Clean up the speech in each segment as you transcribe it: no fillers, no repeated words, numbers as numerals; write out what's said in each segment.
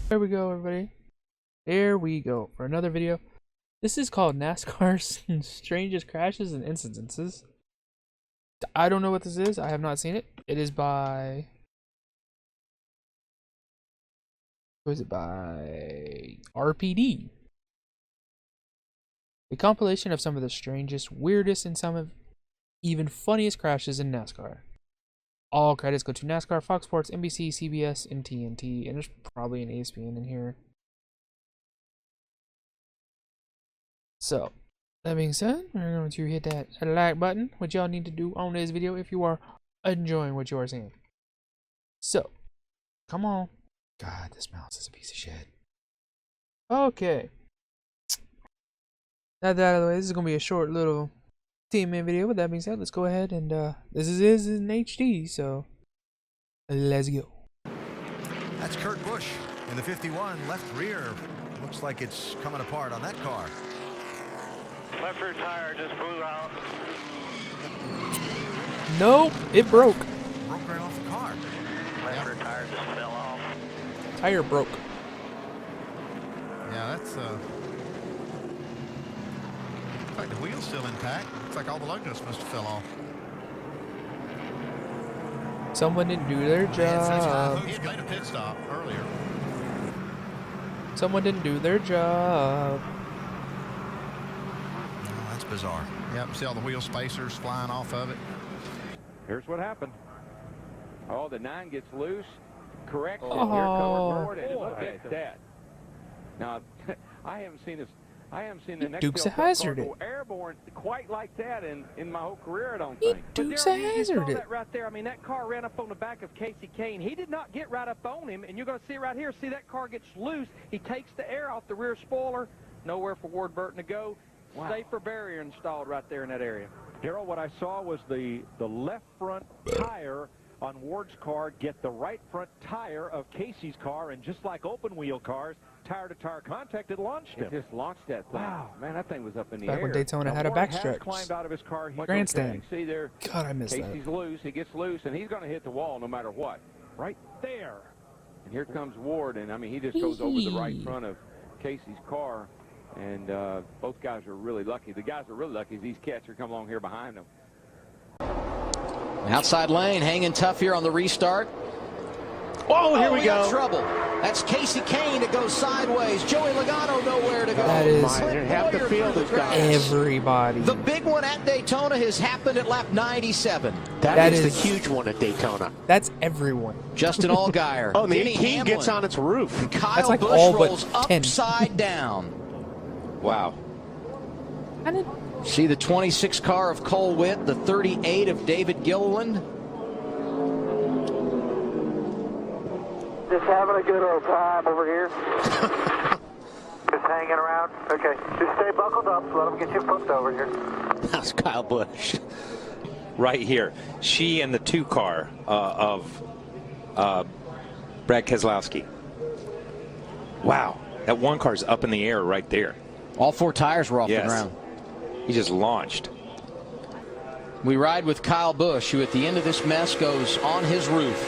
There we go, everybody. There we go for another video. This is called NASCAR Strangest Crashes and Incidences. I don't know what this is. I have not seen it. It is by... Who is it by? RPD. A compilation of some of the strangest, weirdest, and some of even funniest crashes in NASCAR. All credits go to NASCAR, Fox Sports, NBC, CBS, and TNT, and there's probably an ESPN in here. So, that being said, we're going to hit that like button, which y'all need to do on this video if you are enjoying what you are seeing. So, come on. God, this mouse is a piece of shit. Okay. Now that out of the way, this is going to be a short little 10-minute video. With that being said, let's go ahead and, this is in HD, so let's go. That's Kurt Busch in the 51, left rear. Looks like it's coming apart on that car. Left rear tire just blew out. Nope, it broke. Broke right off the car. Left rear tire just fell off. Tire broke. Yeah, that's looks like the wheel's still intact. Looks like all the lugnuts must have fell off. Someone didn't do their job. He made a pit stop earlier. Someone didn't do their job. Oh, that's bizarre. Yep, see all the wheel spacers flying off of it. Here's what happened. Oh, the 9 gets loose. Correct. Oh. Here comes Ward, and look at that. Now, I haven't seen the next Dukes of car Hazzard go airborne quite like that in my whole career, I don't He think. Dukes of Hazzard it. That right there. I mean, that car ran up on the back of Casey Kane. He did not get right up on him, and you're going to see right here. See that car gets loose. He takes the air off the rear spoiler. Nowhere for Ward Burton to go. Wow. Safer barrier installed right there in that area. Darrell, what I saw was the left front tire on Ward's car get the right front tire of Casey's car, and just like open wheel cars, tire-to-tire contact, it launched him. It just launched that thing. Wow, man, that thing was up in the Back air. when Daytona Now, had a Ward has backstretch. climbed out of his car. He's Grandstand. okay. See there, God, I missed that. Casey's loose. He gets loose, and he's going to hit the wall no matter what. Right there. And here comes Ward, and I mean, he just goes over the right front of Casey's car, and both guys are really lucky. The guys are really lucky as these cats are coming along here behind them. Outside lane, hanging tough here on the restart. Oh, here we go. Got trouble. That's Casey Kane that goes sideways. Joey Logano nowhere to go. That is half the field is gone. everybody. The big one at Daytona has happened at lap 97. That is the huge one at Daytona. That's everyone. Justin Allgaier. Oh, and the Denny 18 Hamlin. gets on its roof. Kyle That's like Busch all but rolls 10. upside down. Wow. I did. See the 26 car of Cole Witt, the 38 of David Gilliland. Just having a good old time over here. Just hanging around. Okay, just stay buckled up. Let them get you flipped over here. That's Kyle Busch. Right here. She and the 2 car of Brad Keselowski. Wow. That 1 car's up in the air right there. All 4 tires were off the ground. He just launched. We ride with Kyle Busch, who at the end of this mess goes on his roof.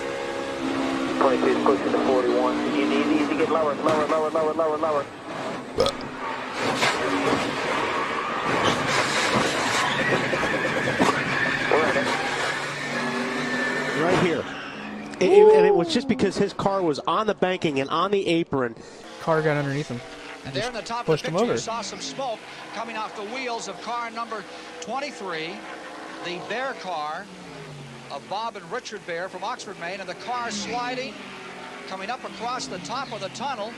22 is pushing to 41. You need to get lower, lower, lower, lower, lower, lower. Right here. And it was just because his car was on the banking and on the apron. Car got underneath him. And there in the top of pushed the him picture, over. you saw some smoke coming off the wheels of car number 23, the Bear car of Bob and Richard Bear from Oxford, Maine, and the car sliding, coming up across the top of the tunnel.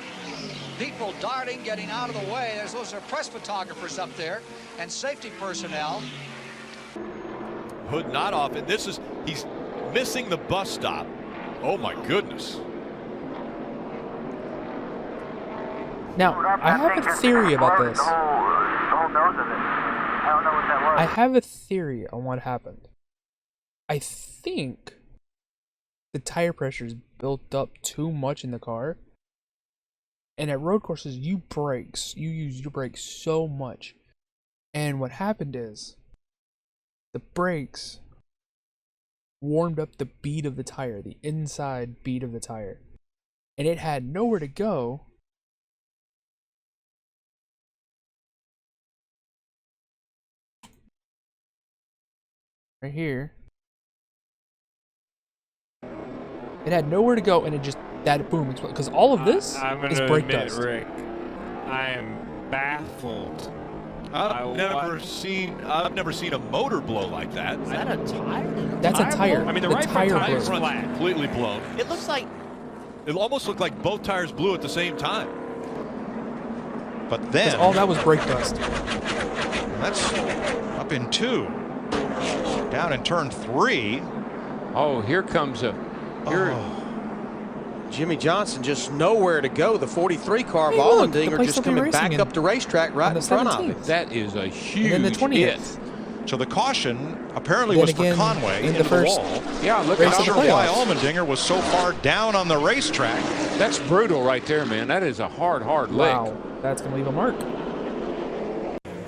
People darting, getting out of the way. Those are press photographers up there and safety personnel. Hood not off, and he's missing the bus stop. Oh my goodness. Now, I have a theory about this. I have a theory on what happened. I think the tire pressure is built up too much in the car. And at road courses, you use your brakes so much. And what happened is the brakes warmed up the bead of the tire, the inside bead of the tire. and it had nowhere to go. Right here. It had nowhere to go, and it just, that boom, because all of this is brake dust. Rick, I am baffled. I've never seen a motor blow like that. Is that a tire? That's a tire. I mean, the right front tire is completely blown. It looks like it almost looked like both tires blew at the same time. But then all that was brake dust. That's up in 2. Down in turn 3. Oh, here comes Jimmy Johnson just nowhere to go. The 43 car of Allmendinger just coming back up the racetrack right in front of him. That is a huge and then the 20th. hit. So the caution apparently was for Conway in the first wall. Yeah, look race at of the why playoffs. Allmendinger was so far down on the racetrack. That's brutal right there, man. That is a hard lick. Wow, that's going to leave a mark.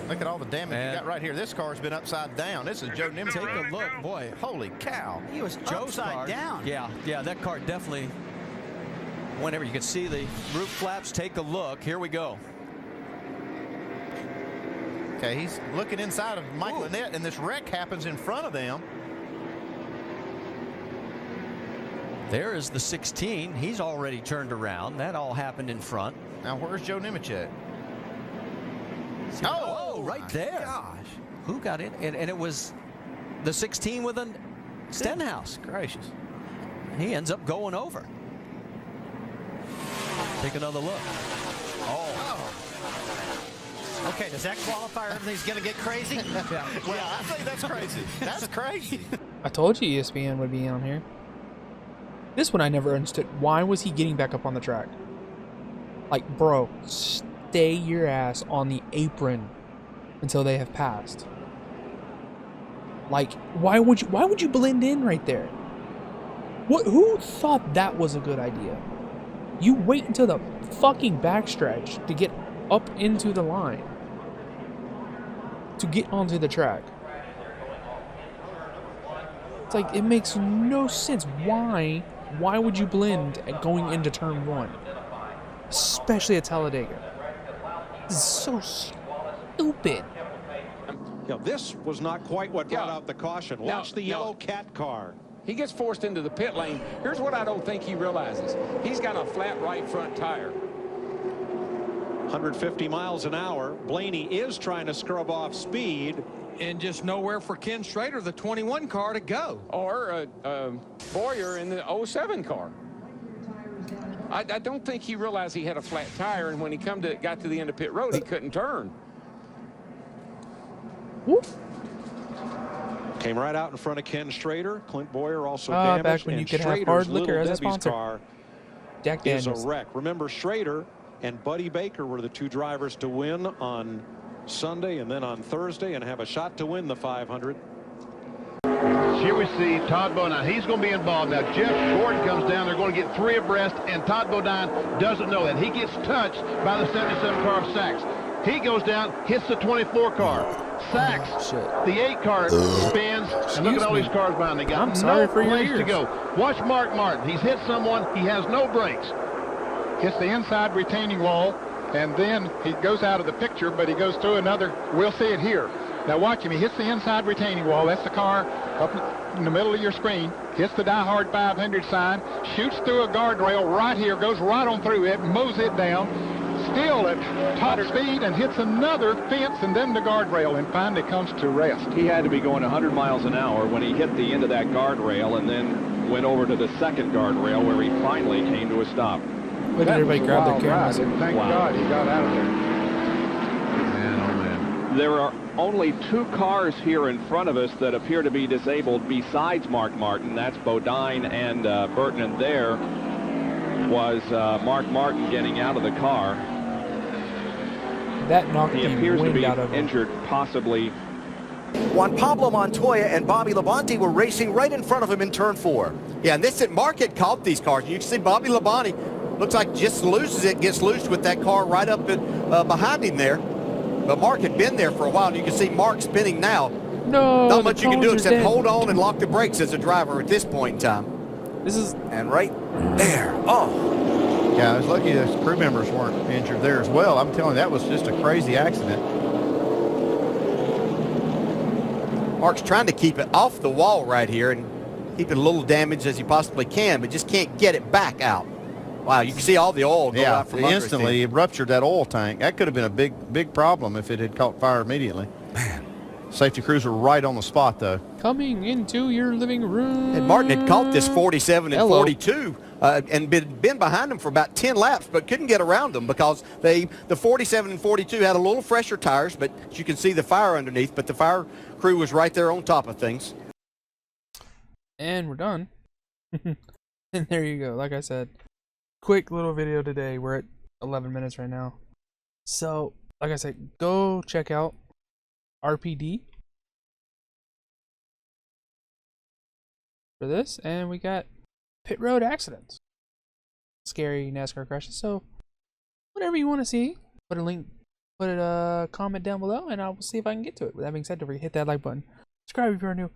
Look at all the damage you got right here. This car's been upside down. This is Joe Nimitz. Take a look, boy. Holy cow. he was Joe's upside car. down. Yeah, that car definitely. Whenever you can see the roof flaps, take a look. Here we go. Okay, he's looking inside of Mike Lynette, and this wreck happens in front of them. There is the 16. He's already turned around. That all happened in front. Now, where's Joe Nimitz at? Oh, right there. Gosh. Who got in? And it was the 16 with a Stenhouse. Gracious. He ends up going over. Take another look. Okay, does that qualify? Everything's going to get crazy? Yeah, I think that's crazy. That's crazy. I told you ESPN would be on here. This one I never understood. Why was he getting back up on the track? Like, bro, stay your ass on the apron until they have passed. Like, why would you blend in right there? Who thought that was a good idea? You wait until the fucking backstretch to get up into the line. To get onto the track. It's like, it makes no sense. Why would you blend at going into turn 1? Especially at Talladega. This is so stupid. This was not quite what brought out the caution. Watch the yellow cat car. He gets forced into the pit lane. Here's what I don't think he realizes. He's got a flat right front tire. 150 miles an hour. Blaney is trying to scrub off speed. And just nowhere for Ken Schrader, the 21 car, to go. Or Boyer in the 07 car. I don't think he realized he had a flat tire, and when he got to the end of pit road, he couldn't turn. Whoop. Came right out in front of Ken Schrader. Clint Boyer also damaged. Back when you could have hard liquor as a sponsor. Car Jack Daniels. is a wreck. Remember, Schrader and Buddy Baker were the 2 drivers to win on Sunday and then on Thursday and have a shot to win the 500. Here we see Todd Bodine. He's going to be involved. Now, Jeff Gordon comes down. They're going to get 3 abreast, and Todd Bodine doesn't know that. He gets touched by the 77 car of Sachs. He goes down, hits the 24 car. Sachs, the 8 car spins, and look at all these cars behind. They got no place to go. Watch Mark Martin. He's hit someone. He has no brakes. Hits the inside retaining wall, and then he goes out of the picture, but he goes through another. We'll see it here. Now watch him. He hits the inside retaining wall. That's the car up in the middle of your screen. Hits the Die Hard 500 sign. Shoots through a guardrail right here. Goes right on through it. Mows it down. Still at top speed and hits another fence and then the guardrail and finally comes to rest. He had to be going 100 miles an hour when he hit the end of that guardrail and then went over to the second guardrail where he finally came to a stop. Look at everybody grab their cameras. Thank God he got out of there. Man, oh man. There are only 2 cars here in front of us that appear to be disabled besides Mark Martin. That's Bodine and Burton, and there was Mark Martin getting out of the car. That knocked He the appears to wind be out of him. injured, possibly. Juan Pablo Montoya and Bobby Labonte were racing right in front of him in turn 4. Yeah, and this at Mark had caught these cars. You can see Bobby Labonte looks like just loses it, gets loose with that car right up behind him there. But Mark had been there for a while, and you can see Mark spinning now. No, not much you can do except hold on and lock the brakes as a driver at this point in time. This is and right there. Oh. Yeah, I was lucky the crew members weren't injured there as well. I'm telling you, that was just a crazy accident. Mark's trying to keep it off the wall right here and keep it a little damaged as he possibly can, but just can't get it back out. Wow, you can see all the oil go out from under instantly it ruptured that oil tank. That could have been a big problem if it had caught fire immediately. Man. Safety crews were right on the spot, though. Coming into your living room. And Martin had caught this 47 and 42 and been behind them for about 10 laps, but couldn't get around them because the 47 and 42 had a little fresher tires, but you can see the fire underneath, but the fire crew was right there on top of things. And we're done. And there you go. Like I said, quick little video today. We're at 11 minutes right now. So, like I said, go check out RPD for this, and we got pit road accidents, scary NASCAR crashes. So whatever you want to see, put a comment down below, and I will see if I can get to it. With that being said, don't forget to hit that like button, subscribe if you're new.